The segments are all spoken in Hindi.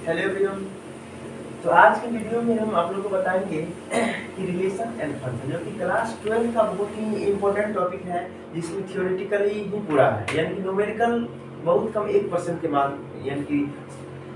Hello everyone. तो आज की वीडियो में हम आप लोगों को बताएंगे कि रिलेशन एंड फंक्शन, जो कि क्लास 12 का बहुत ही इम्पोर्टेंट टॉपिक है, जिसमें थियोरेटिकली ही पूरा है, यानी कि न्यूमेरिकल बहुत कम 1% के मान यानी कि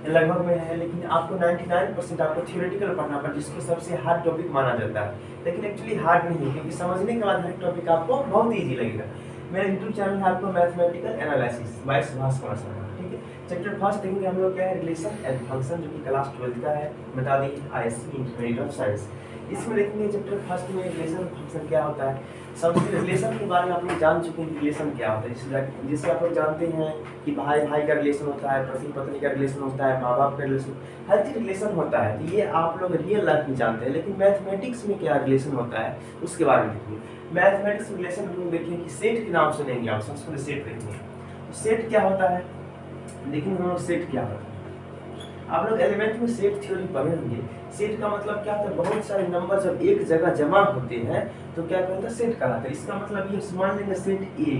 लगभग में है, लेकिन आपको 99% आपको थियोरेटिकल पढ़ना पड़ता है, जिसको सबसे हार्ड टॉपिक माना जाता है। लेकिन एक्चुअली हार्ड नहीं है, क्योंकि समझने के बाद हर टॉपिक आपको बहुत ईजी लगेगा। मेरा यूट्यूब चैनल है आपको mathematical analysis bye Subhash Kumar Sharma. ठीक है, चैप्टर फर्स्ट देखेंगे हम लोग क्या है, रिलेशन एंड फंक्शन, जो कि क्लास 12 का है, बता दी आईएससी इंटरमीडिएट ऑफ साइंस। इसमें देखेंगे चैप्टर फर्स्ट में रिलेशन फंक्शन क्या होता है। सबसे रिलेशन के बारे में आप लोग जान चुके हैं, रिलेशन क्या होता है। जिससे आप लोग जानते हैं कि भाई भाई का रिलेशन होता है, पति पत्नी का रिलेशन होता है, माँ बाप का रिलेशन, हर चीज रिलेशन होता है। तो ये आप लोग रियल लाइफ में जानते हैं, लेकिन मैथमेटिक्स में क्या रिलेशन होता है उसके बारे में देखिए। मैथमेटिक्स रिलेशन हम लोग देखेंगे कि सेट के नाम सुनेंगे आप, सबसे पहले सेट देखेंगे। तो सेट क्या होता है, लेकिन हम लोग सेट क्या होता है, आप लोग एलिमेंट में सेट थ्योरी पढ़े होंगे। सेट का मतलब क्या होता है, बहुत सारे नंबर जब एक जगह जमा होते हैं तो क्या कहता है, सेट कहलाता है। इसका मतलब ये मान लेंगे सेट ए,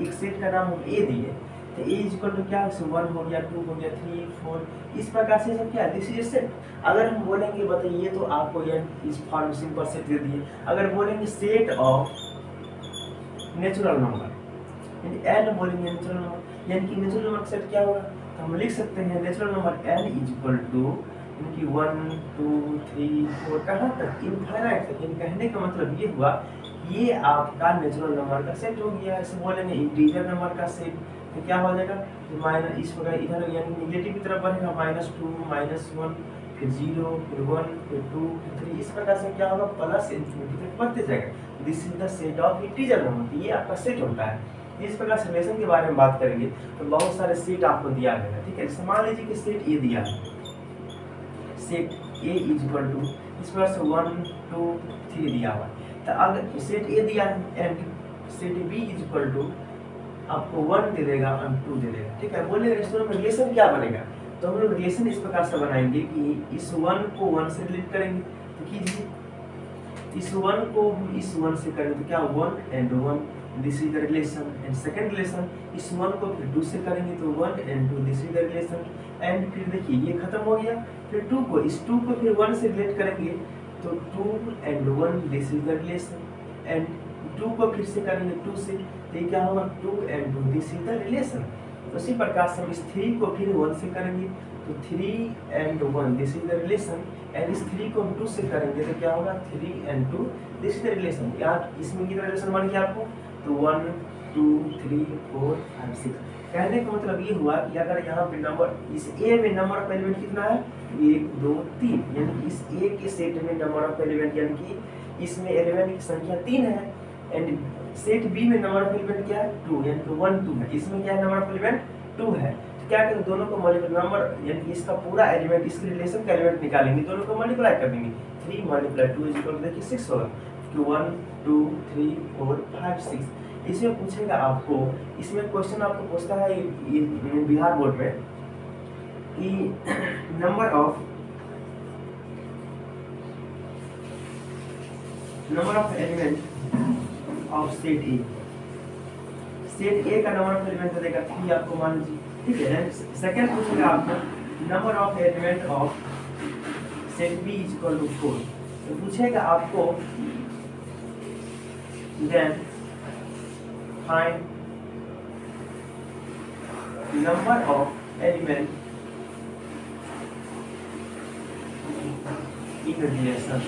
एक सेट का नाम हम ए दिए, तो ए इक्वल टू क्या है, 1 हो गया, 2 हो गया, 3 4, इस प्रकार से सब क्या है, दिस इज सेट। अगर हम बोलेंगे बताइए, तो आपको ये इस फॉर्म सिंपल सेट दे दिए। अगर बोलेंगे set of natural number, N बोलेंगे नेचुरल नंबर, यानी कि नेचुरल नंबर का सेट क्या होगा, तो हम लिख सकते हैं natural number N is equal to 1 2 3 4 कहाँ तक, इनफाइनाइट तक। यानी कहने का मतलब ये हुआ, ये आपका नेचुरल नंबर का सेट हो गया। ऐसे बोलेंगे इंटीजर नंबर का सेट, तो क्या हो जाएगा, माइनस इस प्रकार इधर यानी निगेटिव की तरफ बढ़ेगा, -2 -1 फिर 0 फिर 1 फिर 2 फिर 3, इस प्रकार से क्या होगा, प्लस इंफिनिटी तक बढ़ते जाएगा। This is the set of integer number, ये आपका सेट होता है। इस प्रकार से रिलेशन के बारे में बात करेंगे तो बहुत सारे सेट आपको दिया गया है। ठीक है, जैसे मान लीजिए कि सेट ए दिया है, set A is equal to इस प्रकार से 1 2 3 दिया हुआ है। तो अगर सेट ए दिया है and set B is equal to आपको 1 दे देगा और 2 दे देगा। ठीक है, बोले रेस्टोरेंट में रिलेशन क्या बनेगा, तो हम लोग रिलेशन इस प्रकार से बनाएंगे कि इस 1 को 1 से रिलेट करेंगे। तो कीजिए, इस 1 को हम इस 1 से करेंगे तो क्या 1 and 1, this is the relation. And second relation, इस 1 को फिर 2 से करेंगे तो 1 and 2, this is the relation. And फिर देखिए ये खत्म हो गया, फिर 2 को इस 2 को फिर 1 से रिलेट करेंगे तो 2 and 1, this is the relation. And 2 को फिर से करेंगे 2 से, तो ये क्या होगा 2 and 2, this is the relation. उसी प्रकार से हम इस 3 को फिर 1 से करेंगे तो 3 and 1, this is the relation. And इस 3 को हम 2 से करेंगे तो क्या होगा 3 and 2, this is the relation. यहाँ इसमें कितना रिलेशन बन गया आपको, तो 1 2 3 4 5 6। कहने का मतलब ये हुआ कि अगर यहाँ पे नंबर इस ए में नंबर ऑफ एलिमेंट कितना है, 1 2 3, यानी कि इस ए के सेट में नंबर ऑफ एलिमेंट यानी कि इसमें एलिमेंट की संख्या 3 है। एंड सेट बी में नंबर ऑफ एलिमेंट क्या है, 2, यानी कि 1 2 है। इसमें क्या है, नंबर ऑफ एलिमेंट 2 है। तो क्या करें, दोनों को मल्टीप्लाई नंबर यानी कि इसका पूरा एलिमेंट, इसके रिलेशन का एलिमेंट निकालेंगे, दोनों को मल्टीप्लाई कर देंगे। 3 × 2 इज इक्वल टू देखिए 6 होगा, 1 2 3 4 5 6। इसमें पूछेगा आपको, इसमें क्वेश्चन आपको पूछता है ये बिहार बोर्ड में कि number of element of set A, set ए का नंबर ऑफ एलिमेंट देगा 3 आपको मान लीजिए। ठीक है, सेकंड पूछेगा आपको number of element of set B is equal to 4। तो पूछेगा आपको then find number of element in relation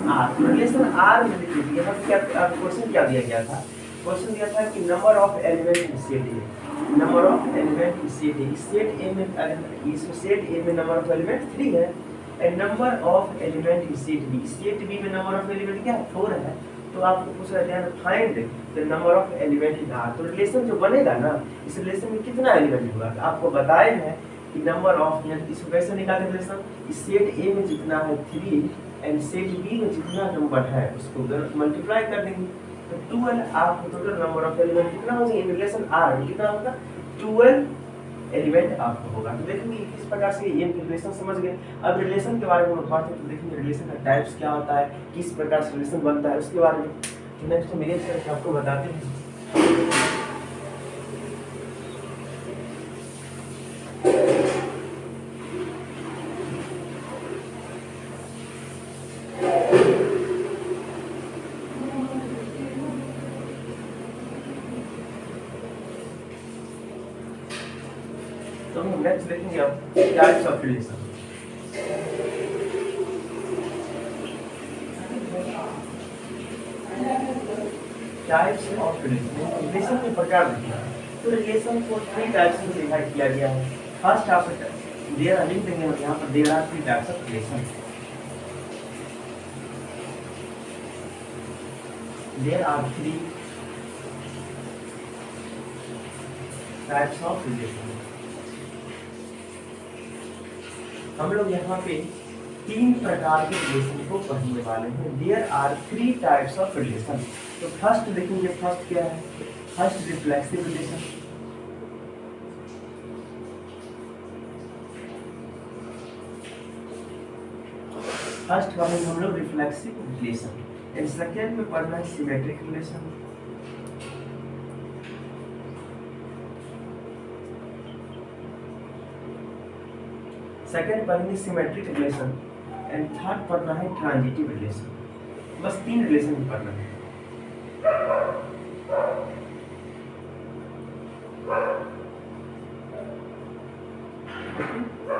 R. Relation R में देखिए यहाँ क्या क्वेश्चन क्या दिया गया था, क्वेश्चन दिया था कि number of element in set A, number of element in set A, set ए में इस सेट ए में नंबर ऑफ एलिमेंट 3 है। And number of element in set B में नंबर ऑफ एलिमेंट क्या है, 4 है। तो आपको पूछ रहे हैं find the number of element in R. तो रिलेशन जो बनेगा ना, इस रिलेशन में कितना एलिमेंट होगा, तो आपको बताए हैं कि नंबर ऑफ, इसको कैसे निकालें रिलेशन, इस सेट ए में जितना है 3 एंड सेट बी में जितना नंबर है उसको मल्टीप्लाई कर देंगे तो 12 आपको टोटल नंबर ऑफ एलिमेंट कितना हो जाएगा, रिलेशन आर में कितना होगा, 12 एलिमेंट आपको होगा। तो देखेंगे किस प्रकार से ये रिलेशन समझ गए। अब रिलेशन के बारे में हम पढ़ते हैं, तो देखेंगे रिलेशन का टाइप्स क्या होता है, किस प्रकार से रिलेशन बनता है उसके बारे में। तो नेक्स्ट मेरे से आपको बताते हैं। नेक्स्ट देखेंगे अब types of relation. Types of relation, relation के प्रकार देखिए। तो रिलेशन को 3 टाइप्स में डिवाइड किया गया है। फर्स्ट आप देयर आर लिख देंगे यहाँ पर, there are 3 types of relation. There are 3 types of relation. हम लोग यहाँ पे 3 प्रकार के रिलेशन को पढ़ने वाले हैं। There are 3 types of relation. तो फर्स्ट देखेंगे, फर्स्ट क्या है? First reflexive relation. फर्स्ट वाले हम लोग रिफ्लेक्सिव रिलेशन। एंड सेकेंड में पढ़ना है सिमेट्रिक रिलेशन। सेकेंड पढ़ेंगे सिमेट्रिक रिलेशन एंड थर्ड पढ़ना है ट्रांजिटिव रिलेशन। बस 3 रिलेशन ही पढ़ना है।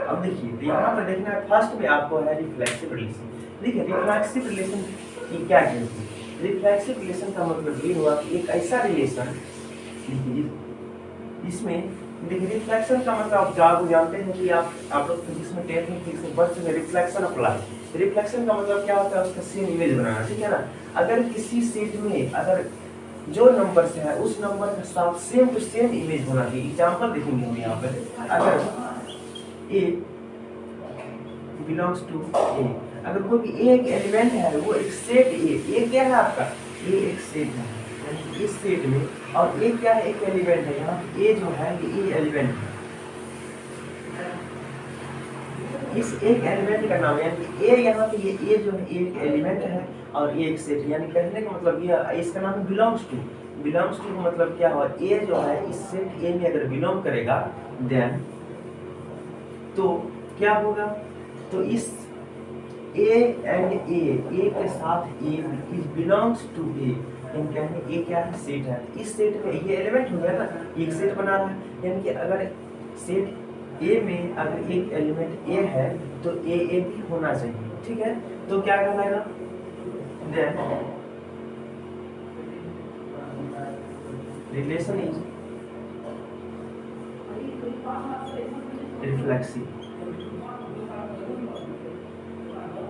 अब देखिए यहाँ पर देखना है, फर्स्ट में आपको है रिफ्लेक्सिव रिलेशन। देखिए रिफ्लेक्सिव रिलेशन की क्या कहते हैं? रिफ्लेक्सिव रिलेशन का मतलब ये हुआ कि एक ऐसा रिलेशन इसमें, देखिए रिफ्लेक्शन का मतलब आप जानते हैं कि आप लोग फिजिक्स में 10th में फिजिक्स में पढ़ चुके, रिफ्लेक्शन अप्लाई। रिफ्लेक्शन का मतलब क्या होता है? उसका सेम इमेज बनाना, ठीक है ना। अगर किसी सेट में अगर जो नंबर से है उस नंबर के साथ सेम टू सेम इमेज होना चाहिए। एग्जांपल देखेंगे हम यहाँ पर, अगर ए बिलोंग्स टू ए, अगर कोई भी ए एक एलिमेंट है, वो एक सेट ए क्या है आपका? ए एक सेट है इस सेट में, और ए क्या है? एक एलिमेंट है। यहाँ ए जो है ये एलिमेंट है, इस एक एलिमेंट का नाम, यानी ए यहाँ पे ये ए जो है एक एलिमेंट है और ए एक सेट, यानी कहने का मतलब ये इसका नाम बिलोंग्स टू। बिलोंग्स टू का मतलब क्या हुआ? ए जो है इस सेट ए में अगर बिलोंग करेगा देन तो क्या होगा? तो इस ए एंड ए के साथ ए इज बिलोंग्स टू ए, यानी ए क्या है? सेट है। इस सेट में ये एलिमेंट हो गया ना, एक सेट बना रहा है, यानी कि अगर सेट ए में अगर एक एलिमेंट ए है तो ए भी होना चाहिए, ठीक है। तो क्या कहलाएगा? Then relation is reflexive.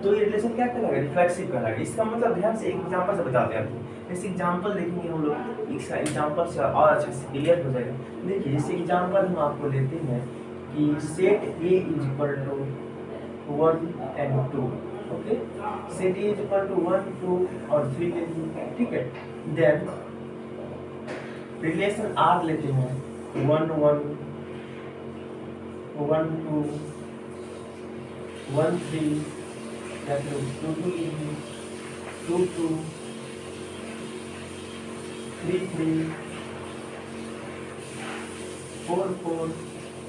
तो ये रिलेशन क्या कहलाएगा? रिफ्लेक्सिव कहलाएगा। इसका मतलब ध्यान से एक एग्जांपल से बताते हैं आपको। इस एग्जांपल देखेंगे हम लोग, इसका एग्जांपल से और अच्छे से क्लियर हो जाएगा। देखिए जैसे एग्जांपल हम आपको लेते हैं कि set A is equal to 1 and 2, okay. Set A is equal to 1, 2 और 3 लेते हैं, ठीक है। देन रिलेशन आर लेते हैं 1 1 1 2 1 3, 2 2 2 2 3 3 4 4।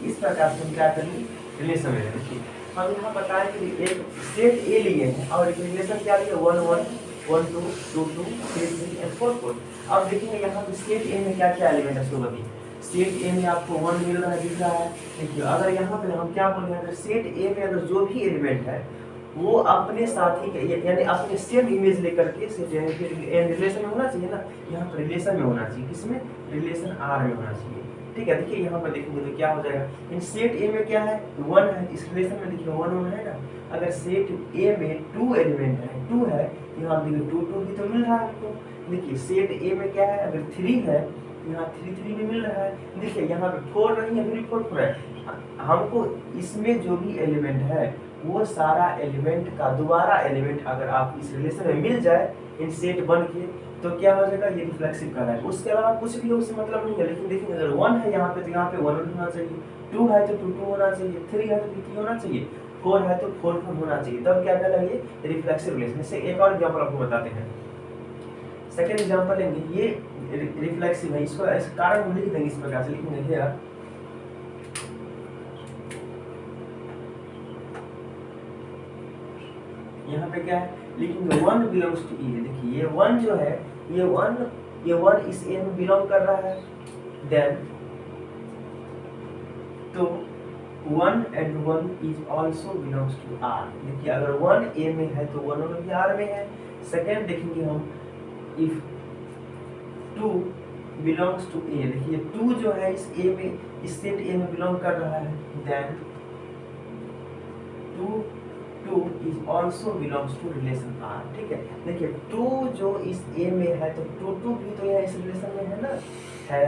इस प्रकार से हम क्या करेंगे? रिलेशन में देखिए हम यहाँ बताएं कि एक सेट ए लिए हैं और एक रिलेशन क्या लिए? 1 1 1 2 2 2 3 3 and 4 4। अब देखेंगे यहाँ पे सेट ए में क्या क्या एलिमेंट है, उसको बताइए। सेट ए में आपको 1 मिल रहा है, दिख रहा है। देखिए अगर यहाँ पे हम क्या बोल रहे हैं, सेट ए में अगर जो भी एलिमेंट है वो अपने साथी के यानी अपने सेम इमेज लेकर के रिलेशन में होना चाहिए ना। यहाँ पर रिलेशन में होना चाहिए, किसमें? रिलेशन आर में होना चाहिए, ठीक है। देखिए यहाँ पर देखेंगे तो क्या हो जाएगा? इन सेट ए में क्या है? 1 है, इस रिलेशन में देखिए 1 1 है ना। अगर सेट ए में 2 एलिमेंट है, 2 है, यहाँ देखिए 2 2 भी तो मिल रहा है आपको। देखिए सेट ए में क्या है? अगर 3 है, यहाँ 3 3 भी मिल रहा है। देखिए यहाँ पे 4 नहीं है, फिर 4 4 है। हमको इसमें जो भी एलिमेंट है वो सारा एलिमेंट का दोबारा एलिमेंट अगर आप इस रिलेशन में मिल जाए इन सेट बन के तो क्या हो जाएगा? ये रिफ्लेक्सिव कहलाएगा। उसके अलावा कुछ भी उससे मतलब नहीं है। लेकिन देखिए अगर 1 है यहाँ पे तो यहाँ पे 1 होना चाहिए, 2 है तो 2 2 होना चाहिए, 3 है तो 3 होना चाहिए, 4 है तो 4 4 होना चाहिए। तब क्या कहलाएगा? ये रिफ्लेक्सिव रिलेशन। से एक और एग्जांपल आपको बताते हैं। सेकंड एग्जांपल लेंगे, ये रिफ्लेक्सिव है, इसको इस कारण हम लिख देंगे इस प्रकार से, लिखेंगे यार यहाँ पे क्या है? लिखेंगे 1 बिलोंग्स टू ए। देखिए ये 1 जो है ये 1 इस ए में बिलोंग कर रहा है। देन तो 1 and 1 is also belongs to R। देखिए अगर 1 A में है तो 1 भी R में है। सेकेंड देखेंगे हम, इफ 2 belongs to A, देखिए 2 जो है इस A में, इस सेट A में बिलोंग कर रहा है, then 2 is also belongs to relation R। ठीक है, देखिए 2 जो इस A में है तो 2 भी तो यहाँ इस रिलेशन में है ना, है।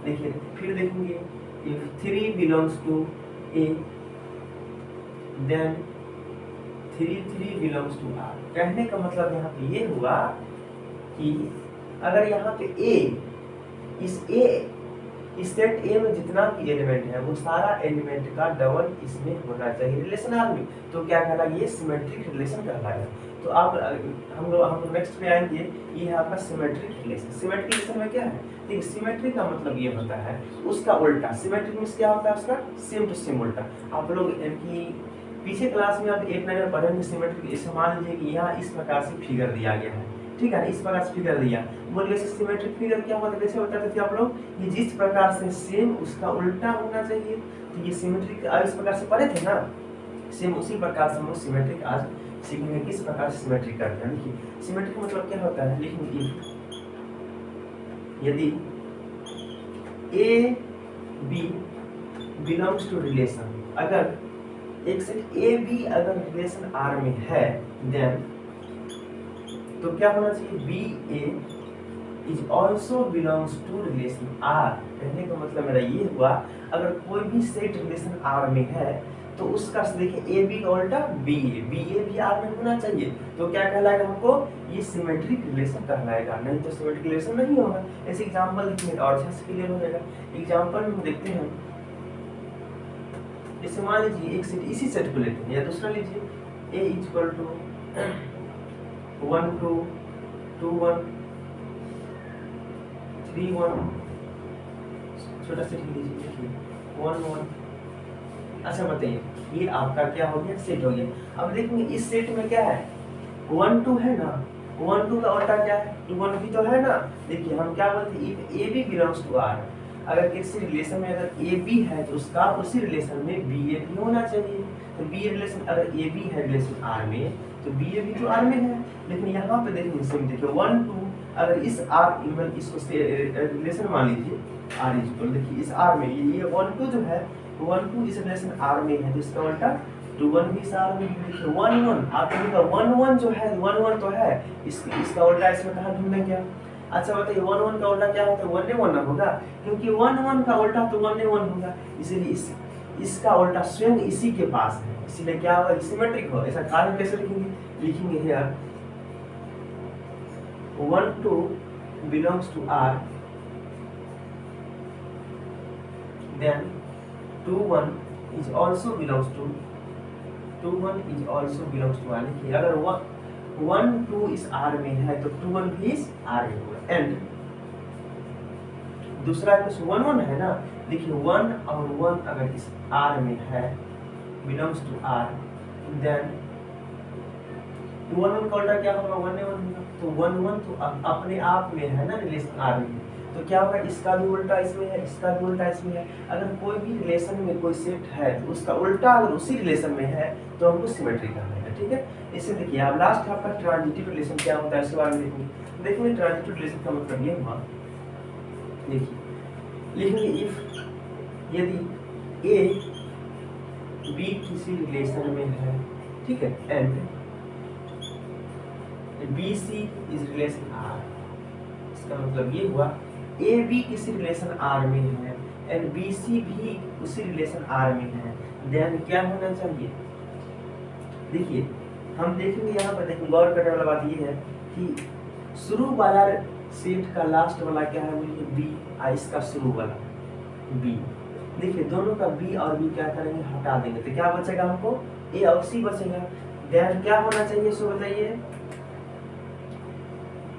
देखिए फिर देखेंगे, if 3 belongs to A, then 3 belongs to R। कहने का मतलब यहाँ पे ये हुआ कि अगर यहाँ पे इस सेट A में जितना भी एलिमेंट है वो सारा एलिमेंट का डबल इसमें होना चाहिए रिलेशन R में, तो क्या कहलाएगा, ये सिमेट्रिक रिलेशन कहलाएगा। तो आप हम लोग नेक्स्ट पे आएंगे, ये है आपका सिमेट्रिक रिलेशन। सिमेट्रिक रिलेशन में क्या है, देखिए सिमेट्रिक का मतलब ये होता है उसका उल्टा। सिमेट्रिक मींस क्या होता है, उसका सेम टू सेम उल्टा। आप लोग इनकी पीछे क्लास में आप 8 9 में पढ़ेंगे सिमेट्रिक। इसे मान लीजिए कि यहाँ इस प्रकार से फिगर दिया गया है, ठीक है, इस प्रकार से फिगर दिया, बोलिए सिमेट्रिक फिगर क्या होता है, कैसे बताते थे आप लोग, ये जिस प्रकार से सेम उसका उल्टा होना चाहिए। तो ये सिमेट्रिक इस प्रकार से पढ़े थे ना, सेम उसी प्रकार से हम सिमेट्रिक आज सीखेंगे किस प्रकार से सिमेट्रिक करते हैं। देखिए सिमेट्रिक मतलब क्या होता है, लेकिन यदि A B belongs to relation, अगर एक सेट ए बी अगर रिलेशन आर में है, देन तो क्या होना चाहिए, B A is also belongs to relation R. कहने का मतलब मेरा ये हुआ, अगर कोई भी सेट रिलेशन आर में है तो उसका देखिए ए बी का उल्टा बी ए भी आर में होना चाहिए। तो क्या कहलाएगा हमको, ये सिमेट्रिक रिलेशन कहलाएगा, नहीं तो सिमेट्रिक रिलेशन नहीं होगा। ऐसे एग्जांपल देखिए और अच्छे से क्लियर हो जाएगा। एग्जांपल में देखते हैं, जैसे मान लीजिए एक सेट, इसी सेट को लेते हैं या दूसरा लीजिए, ए इक्वल टू 1 2 2 1 3 1, छोटा सेट लीजिए, देखिए 1 1। अच्छा बताइए, ये आपका क्या हो गया, सेट हो गया। अब देखेंगे इस सेट में क्या है, 1 2 है ना, 1 2 का उल्टा क्या है, 2 1 भी तो है ना। देखिए हम क्या बोलते हैं, if A B belongs to R, अगर किसी रिलेशन में अगर ए बी है तो उसका उसी रिलेशन में बी ए भी होना चाहिए। तो बी ए रिलेशन, अगर ए बी है रिलेशन आर में तो बी ए भी तो आर में है। लेकिन यहाँ पे देखिए सेम, देखिए 1 2 अगर इस आर इवन इसको रिलेशन मान लीजिए आर इक्वल, देखिए इस आर में ये 1 2 जो है 1 2 इस रिलेशन आर में है, तो इसका उल्टा 2 1 भी इस आर में है। देखिए 1 1 आप देखिएगा 1 1 जो है 1 1 तो है, इसका उल्टा इसमें कहाँ ढूंढेंगे क्या। अच्छा बताइए 1 1 का उल्टा क्या होता है, 1 1 होगा, क्योंकि 1 1 का उल्टा तो 1 1 होगा, इसलिए इसका उल्टा स्वयं इसी के पास है, इसीलिए क्या होगा, सिमेट्रिक हो। ऐसा कारण कैसे लिखेंगे, लिखेंगे here 1 2 belongs to R, then 2 1 is also belongs to 2 1 is also belongs to R। देखिए अगर 1 2 इस R में है तो 2 1 भी इस R में होगा। एंड दूसरा कुछ 1 1 है ना, देखिए 1 और 1 अगर इस R में है belongs to R, then 1 1 का उल्टा क्या होगा, 1 1 होगा। तो 1 1 तो अपने आप में है ना रिलेशन R में, तो क्या होगा, इसका भी उल्टा इसमें है, इसका भी उल्टा इसमें है। अगर कोई भी रिलेशन में कोई सेट है तो उसका उल्टा अगर उसी रिलेशन में है तो हमको सिमेट्री कहना है, ठीक है। इसे देखिए आप लास्ट आपका ट्रांजिटिव रिलेशन क्या होता है इसके बारे में देखेंगे। देखिए ट्रांजिटिव रिलेशन का मतलब ये हुआ, देखिए लिखेंगे इफ यदि ए बी किसी रिलेशन में है, ठीक है, and B C is relation R. इसका मतलब ये हुआ ए बी किसी रिलेशन आर में है एंड बी सी भी उसी रिलेशन आर में है, देन क्या होना चाहिए। देखिए हम देखेंगे यहाँ पर, देखिए गौर करने वाला बात ये है कि शुरू वाला सेट का लास्ट वाला क्या है, बोलिए बी, इसका शुरू वाला बी। देखिए दोनों का बी और बी क्या करेंगे, हटा देंगे, तो क्या बचेगा हमको, ए और सी बचेगा। देन क्या होना चाहिए, सो बताइए,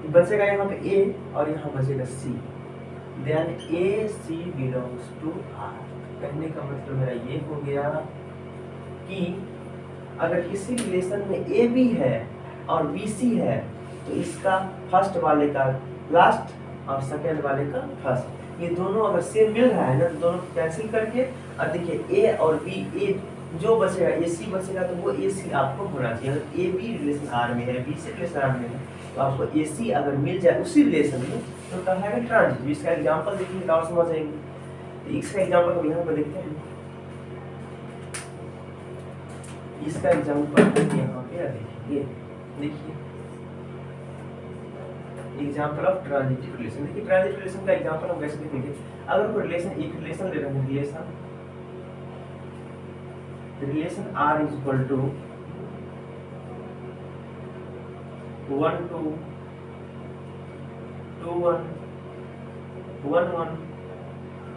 बचेगा यहाँ पे ए और यहाँ बचेगा C, then A C belongs to R. कहने का मतलब मेरा ये हो गया कि अगर किसी रिलेशन में ए बी है और बी सी है तो इसका फर्स्ट वाले का लास्ट और सेकेंड वाले का फर्स्ट, ये दोनों अगर सेम मिल रहा है ना तो दोनों को कैंसिल करके और देखिए ए और बी, ए जो बचेगा ए सी बचेगा तो वो ए सी आपको होना चाहिए। अगर ए बी रिलेशन आर में है, बी से रिलेशन आर में है, तो आपको ए सी अगर मिल जाए उसी रिलेशन में तो कहलाएगा ट्रांजिटिव। इसका एग्जाम्पल देखिए तो आप समझ जाएंगे। तो इसका एग्जाम्पल हम यहाँ पर देखते हैं। इसका एग्जाम्पल यहाँ पे देखिए, देखिए एग्जाम्पल ऑफ ट्रांजिटिव रिलेशन। देखिए ट्रांजिटिव रिलेशन का एग्जाम्पल हम कैसे देखेंगे। अगर कोई रिलेशन, एक रिलेशन ले रहे हैं, relation R is equal to 1 2 2 1 1 1,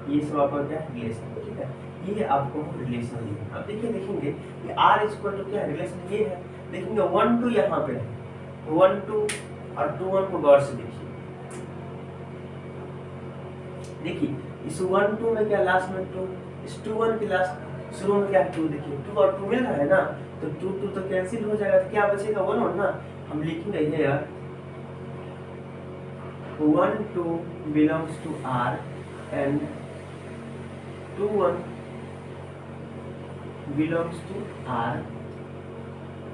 ये सब आपका क्या रिलेशन, ठीक है। ये आपको रिलेशन लिखना। अब देखिए देखेंगे कि आर इज इक्वल टू क्या रिलेशन ये है। देखेंगे 1 2 यहाँ पे है, 1 2 और 2 1 को गौर से देखिए। देखिए इस 1 2 में क्या लास्ट में 2, इस 2 1 के लास्ट शुरू में क्या 2, देखिए 2 और 2 मिल रहा है ना, तो 2 2 तो कैंसिल हो जाएगा, तो क्या बचेगा 1 1 ना। हम लिखेंगे ये यार 1 2 belongs to R and 2 1 belongs to R,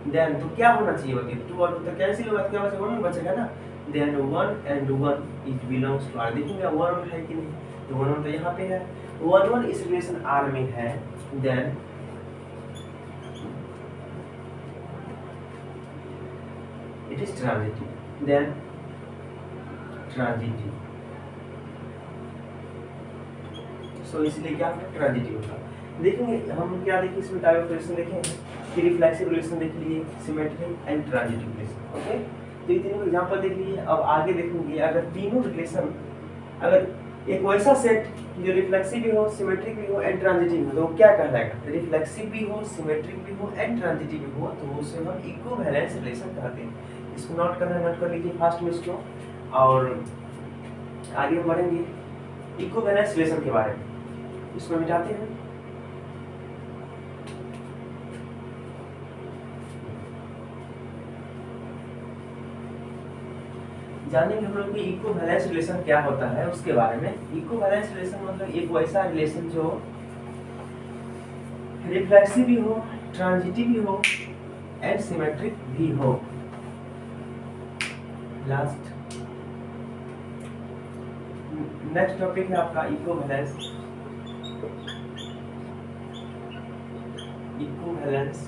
then तो क्या होना चाहिए बच्चे, 2 और 2 तो कैंसिल होगा, क्या बचेगा 1 बचेगा ना। Then 1 and 1 is belongs to R। देखिए 1 1 है कि नहीं, तो 1 1 तो यहाँ पे है, 1 1 इस रिलेशन R में है, then it is transitive, then transitive, so इसलिए क्या होगा ट्रांजिटिव होगा। देखेंगे हम क्या देखें इसमें टाइप ऑफ रिलेशन देखें कि रिफ्लेक्सिव रिलेशन देख लिए, symmetric and transitive relation, okay. तो ये तीनों एग्जांपल देख लिए। अब आगे देखेंगे अगर तीनों रिलेशन, अगर एक वैसा सेट जो रिफ्लेक्सिव भी हो, सिमेट्रिक भी हो एंड ट्रांजिटिव हो, तो क्या कहलाएगा, रिफ्लेक्सिव भी हो, सिमेट्रिक भी हो एंड ट्रांजिटिव भी हो, तो उसे हम इक्विवेलेंस रिलेशन कहते हैं। इसको नोट करना, नोट कर लीजिए फास्ट में इसको, और आगे बढ़ेंगे इक्विवेलेंस रिलेशन के बारे में। इसको मिटाते हैं। जानेंगे हम लोग कि इक्विवेलेंस रिलेशन क्या होता है उसके बारे में। इक्विवेलेंस रिलेशन मतलब एक वैसा रिलेशन जो रिफ्लेक्सिव भी हो, ट्रांजिटिव भी हो एंड सिमेट्रिक भी हो। लास्ट नेक्स्ट टॉपिक है आपका इक्विवेलेंस। इक्विवेलेंस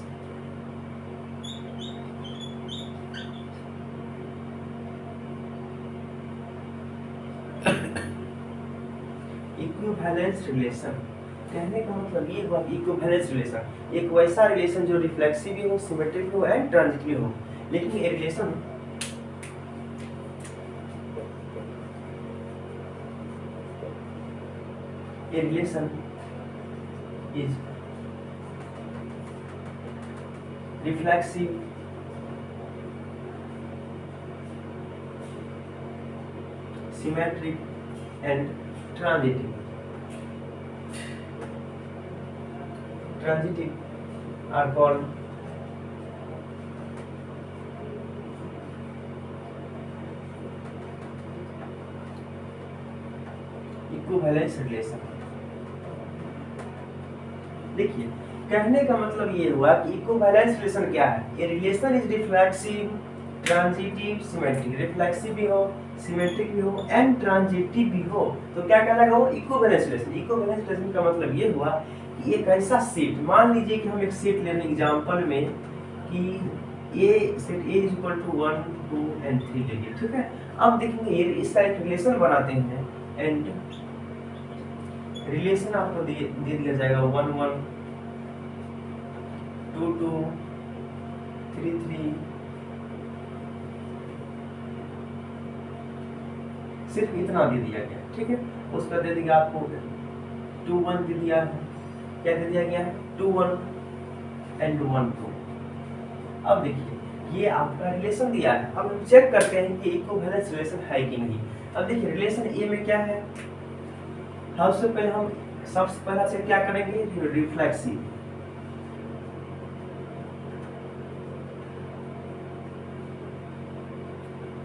इक्विवेलेंस रिलेशन कहने का मतलब ये हुआ इक्विवेलेंस रिलेशन एक वैसा रिलेशन जो रिफ्लेक्सिव भी हो, सिमेट्रिक हो एंड ट्रांजिटिव हो। लेकिन ये relation is reflexive, symmetric and transitive are called equivalence relation. देखिए कहने का मतलब ये हुआ कि इक्विवेलेंस रिलेशन क्या है। ये relation is reflexive, transitive, symmetric. Reflexive भी हो, सिमेट्रिक भी हो एंड ट्रांजिटिव भी हो तो क्या कहलाएगा वो इक्विवेलेंस रिलेशन। इक्विवेलेंस रिलेशन का मतलब ये हुआ कि एक ऐसा सेट, मान लीजिए कि हम एक सेट ले लें एग्जांपल में कि a set A is equal to 1 2 and 3 ले लिए, ठीक है। अब देखेंगे ये इसका एक रिलेशन बनाते हैं एंड रिलेशन आपको दे दिया जाएगा 1 1 2 2 3 3, सिर्फ इतना दे दिया गया, ठीक है। उसका दे दिया आपको 2 1 दे दिया है, क्या दे दिया गया है 2 1 एंड 1 2। अब देखिए ये आपका रिलेशन दिया है। अब हम चेक करते हैं कि इक्विवेलेंस रिलेशन है कि नहीं। अब देखिए रिलेशन ए में क्या है, सबसे पहला चेक क्या करेंगे, रिफ्लेक्सिव।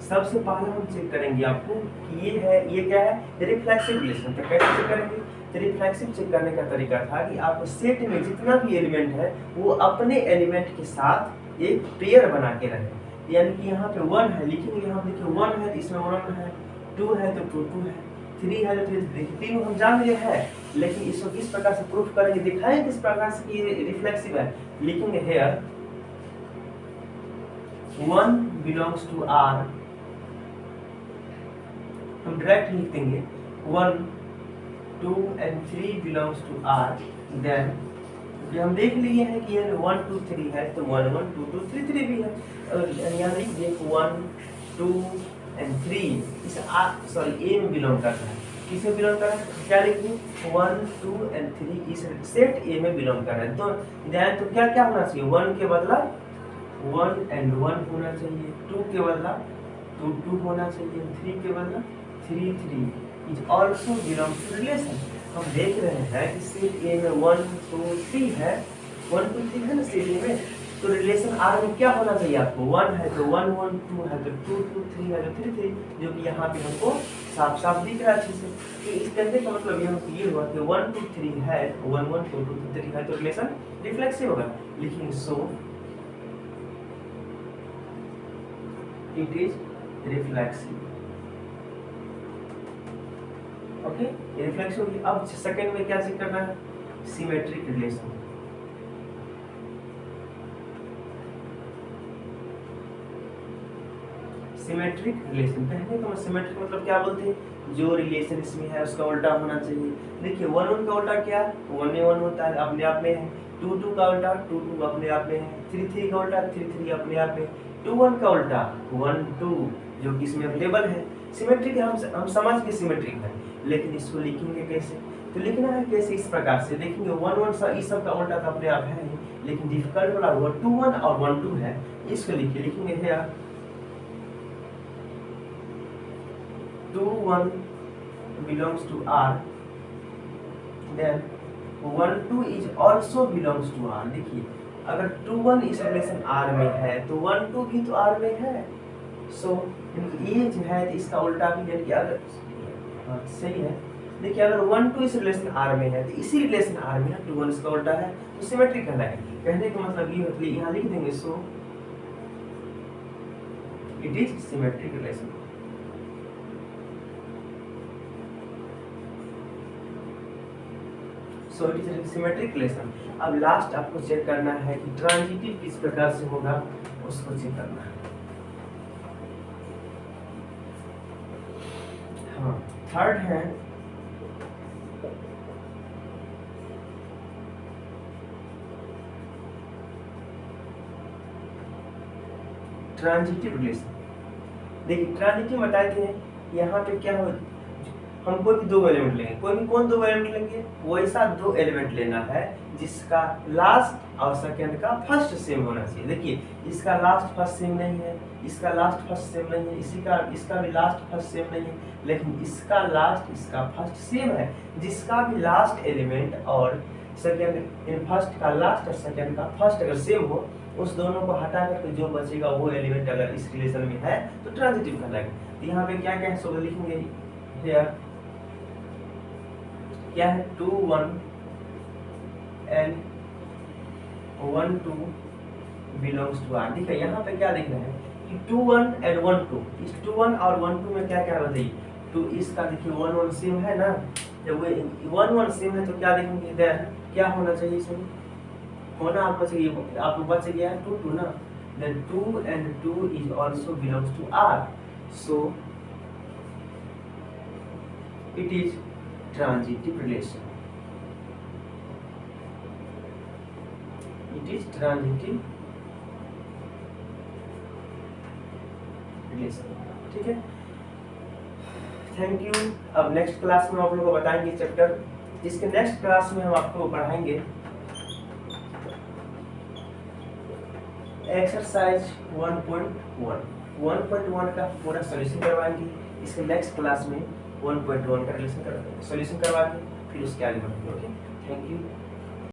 सबसे पहले हम चेक करेंगे आपको कि ये क्या है रिफ्लेक्सिव रिलेशन। तो कैसे चेक करेंगे? तो रिफ्लेक्सिव चेक करने का तरीका था कि आप सेट में जितना भी एलिमेंट है वो अपने एलिमेंट के साथ एक पेयर बना के रहे। यानी कि यहाँ पे 1 है, लिखेंगे यहाँ देखिए 1 है तो इसमें 1 है, 2 है तो 2 है, 3 है तो 3, तीनों हम जान रहे हैं, लेकिन इसको किस प्रकार से प्रूफ करेंगे, दिखाएंगे किस प्रकार से कि रिफ्लेक्सिव है। लिखेंगे हेयर 1 बिलोंग्स टू R, हम डायरेक्ट लिख देंगे 1, 2 and 3 belongs to R। Then हम देख लिए हैं कि ये 1 2 3 है तो 1 1 2 2 3 3 भी है, और यहाँ लिख दिए 1 2 and 3 इस A में बिलोंग करता है। किसे बिलोंग कर रहा है? क्या लिखिए 1 2 and 3 इस सेट A में बिलोंग कर रहा है। तो ध्यान तो क्या क्या होना चाहिए? 1 के बदला 1 and 1 होना चाहिए, 2 के बदला 2 2 होना चाहिए, 3 के बदला 3 3 is also belongs to relation. हम देख रहे हैं कि सेट ए में 1 2 3 है, 1 2 3 है ना सेट ए में, तो रिलेशन आर में क्या होना चाहिए आपको? 1 है तो 1 1, 2 है तो 2 2, 3 है तो 3 3, जो कि यहाँ पे हमको साफ साफ दिख रहा है अच्छे से। तो इस कहने का मतलब ये हुआ कि 1 2 3 है, 1 1 2 2 3 है तो रिलेशन रिफ्लेक्सिव होगा। लिखेंगे so it is reflexive. Okay, ये रिफ्लेक्सिव होगी। अब सेकंड में क्या चेक करना है? Symmetric relation. सिमेट्रिक रिलेशन कहने का सिमेट्रिक मतलब क्या बोलते हैं? जो रिलेशन इसमें है उसका उल्टा होना चाहिए। देखिए 1 1 का उल्टा क्या? 1 में 1 होता है, अपने आप में है। 2 2 का उल्टा 2 2 अपने आप में है। 3 3 का उल्टा 3 3 अपने आप में। 2 1 का उल्टा 1 2 जो कि इसमें अवेलेबल है। सिमेट्रिक हम समझ के सिमेट्रिक है, लेकिन इसको लिखेंगे कैसे? तो लिखना है कैसे? इस प्रकार से देखेंगे 1 1 इस सब का उल्टा तो अपने आप है ही, लेकिन डिफिकल्ट वाला हुआ 2 1 और 1 2 है। इसको लिखेंगे है 2 1 belongs to R, then 1 2 is also belongs to R। देखिए अगर 2 1 इस रिलेशन R में है तो 1 2 भी तो R में है। सो ये जो है इसका उल्टा भी, यानी कि अगर सही है। देखिए अगर 1 2 इस रिलेशन R में है तो इसी रिलेशन R में 2 1 इसका उल्टा है तो सिमेट्रिक कहलाएगा। कहने का मतलब ये होता है, यहाँ लिख देंगे so it is symmetric relation. So it is symmetric relation. अब लास्ट आपको चेक करना है कि ट्रांजिटिव किस प्रकार से होगा, उसको चेक करना है। हाँ, थर्ड है ट्रांजिटिव रिलेशन। देखिए ट्रांजिटिव बताए थे यहाँ पे क्या हो, हम कोई भी 2 एलिमेंट लेंगे, कोई भी कौन 2 एलिमेंट लेंगे? वैसा 2 एलिमेंट लेना है जिसका लास्ट और सेकंड का फर्स्ट सेम होना चाहिए। देखिए इसका लास्ट फर्स्ट सेम नहीं है, इसका लास्ट फर्स्ट सेम नहीं है, इसका भी लास्ट फर्स्ट सेम नहीं है, लेकिन इसका लास्ट इसका फर्स्ट सेम है। जिसका भी लास्ट एलिमेंट और सेकंड फर्स्ट का लास्ट और सेकंड का फर्स्ट अगर सेम हो, उस दोनों को हटा करके जो बचेगा वो एलिमेंट अगर इस रिलेशन में है तो ट्रांजिटिव कहलाएगा। तो यहाँ पे क्या क्या है सब लिखेंगे हियर, क्या है 2 1 and 1 2 belongs to R। देखिए यहाँ पे क्या देख रहे हैं कि 2 1 and 1 2, इस 2 1 और 1 2 में क्या क्या बताइए? तो इसका देखिए 1 1 सेम है ना, जब वो 1 1 सेम है तो क्या देखेंगे इधर क्या होना चाहिए? इसमें होना आपको चाहिए, आपको बच गया है 2 2 ना, then 2 and 2 is also belongs to R, so it is transitive relation। It is transitive relation। ठीक है, थैंक यू। अब नेक्स्ट क्लास में आप लोगों को बताएंगे चैप्टर, इसके नेक्स्ट क्लास में हम आपको पढ़ाएंगे एक्सरसाइज 1.1 का पूरा सॉल्यूशन करवाएंगे। इसके नेक्स्ट क्लास में 1.1 का सॉल्यूशन करवा के फिर उसके आगे बढ़ेंगे। Okay, thank you.